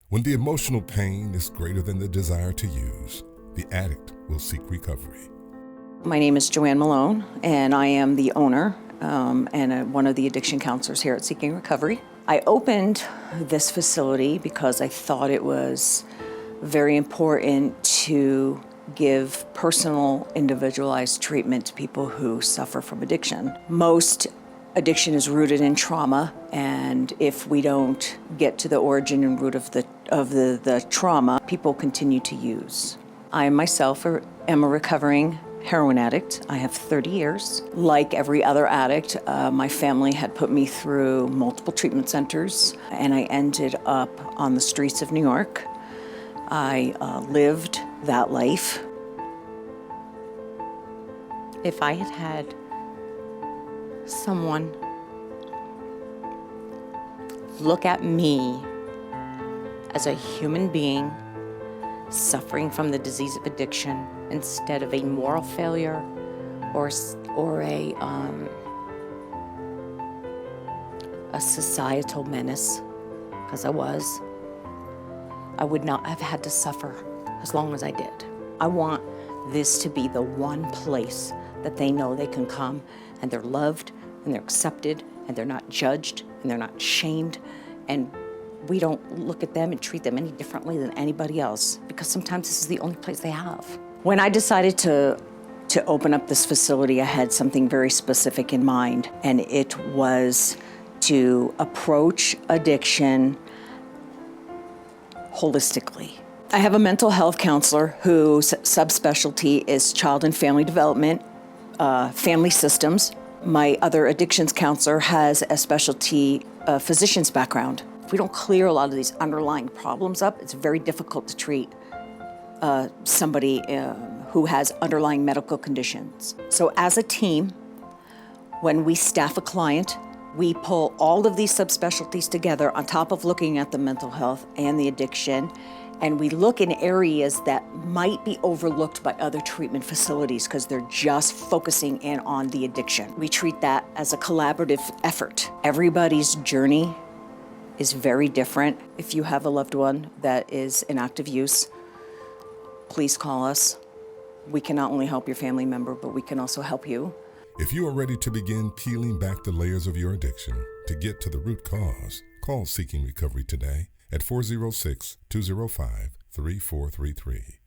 When the emotional pain is greater than the desire to use, the addict will seek recovery. My name is JoAnn Malone, and I am the owner and one of the addiction counselors here at Seeking Recovery. I opened this facility because I thought it was very important to give personal, individualized treatment to people who suffer from addiction. Most addiction is rooted in trauma, and if we don't get to the origin and root of the trauma, people continue to use. I myself am a recovering heroin addict. I have 30 years. Like every other addict, my family had put me through multiple treatment centers, and I ended up on the streets of New York. I lived that life. If I had had someone look at me as a human being suffering from the disease of addiction instead of a moral failure or a societal menace, because I would not have had to suffer as long as I did. I want this to be the one place that they know they can come and they're loved and they're accepted and they're not judged and they're not shamed, and we don't look at them and treat them any differently than anybody else, because sometimes this is the only place they have. When I decided to open up this facility, I had something very specific in mind, and it was to approach addiction holistically. I have a mental health counselor whose subspecialty is child and family development, family systems. My other addictions counselor has a specialty physician's background. If we don't clear a lot of these underlying problems up, it's very difficult to treat somebody who has underlying medical conditions. So as a team, when we staff a client, we pull all of these subspecialties together on top of looking at the mental health and the addiction, and we look in areas that might be overlooked by other treatment facilities because they're just focusing in on the addiction. We treat that as a collaborative effort. Everybody's journey is very different. If you have a loved one that is in active use, please call us. We can not only help your family member, but we can also help you. If you are ready to begin peeling back the layers of your addiction to get to the root cause, call Seeking Recovery today at 406-205-3433.